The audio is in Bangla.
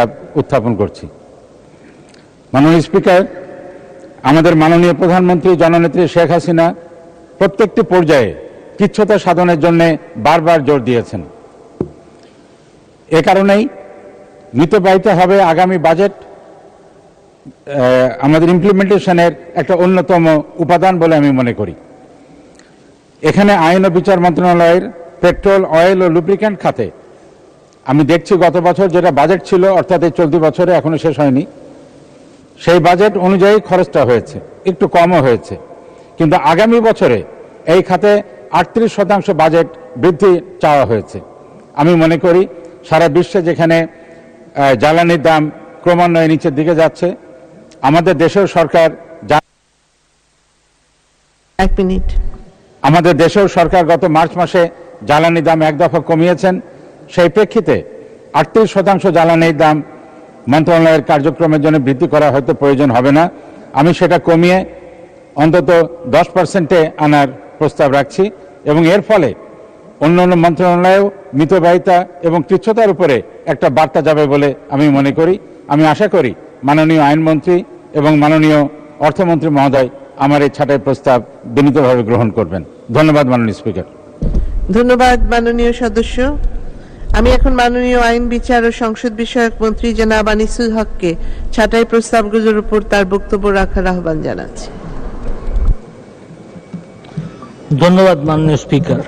প্রস্তাব উত্থাপন করছি। মাননীয় স্পিকার, আমাদের মাননীয় প্রধানমন্ত্রী জননেত্রী শেখ হাসিনা প্রত্যেকটি পর্যায়ে কৃচ্ছ্রতা সাধনের জন্য বারবার জোর দিয়েছেন। এ কারণেই মিতব্যয়িত হবে আগামী বাজেট আমাদের ইমপ্লিমেন্টেশনের একটা অন্যতম উপাদান বলে আমি মনে করি। এখানে আইন ও বিচার মন্ত্রণালয়ের পেট্রোল, অয়েল ও লুব্রিক্যান্ট খাতে আমি দেখছি গত বছর যেটা বাজেট ছিল, অর্থাৎ এই চলতি বছরে এখনো শেষ হয়নি, সেই বাজেট অনুযায়ী খরচটা হয়েছে, একটু কমও হয়েছে। কিন্তু আগামী বছরে এই খাতে 38% বাজেট বৃদ্ধি চাওয়া হয়েছে। আমি মনে করি সারা বিশ্বে যেখানে জ্বালানির দাম ক্রমান্বয়ে নিচের দিকে যাচ্ছে, আমাদের দেশেও সরকার গত মার্চ মাসে জ্বালানির দাম এক দফা কমিয়েছেন। সেই প্রেক্ষিতে 38% জ্বালানির দাম মন্ত্রণালয়ের কার্যক্রমের জন্য বৃদ্ধি করা হয়তো প্রয়োজন হবে না। আমি সেটা কমিয়ে অন্তত 10%-এ আনার প্রস্তাব রাখছি এবং এর ফলে অন্যান্য মন্ত্রণালয়েও মিতব্যয়িতা এবং কৃচ্ছ্রতার উপরে একটা বার্তা যাবে বলে আমি মনে করি। আমি আশা করি মাননীয় আইনমন্ত্রী এবং মাননীয় অর্থমন্ত্রী মহোদয় আমার এই ছাঁটাই প্রস্তাব বিনীতভাবে গ্রহণ করবেন। ধন্যবাদ মাননীয় স্পিকার। ধন্যবাদ মাননীয় সদস্য। আমি এখন মাননীয় আইন, বিচার ও সংসদ বিষয়ক মন্ত্রী জনাব আনিসুল হককে ছাঁটাই প্রস্তাবগুলোর উপর তার বক্তব্য রাখার আহ্বান জানাচ্ছি। ধন্যবাদ মাননীয় স্পিকার।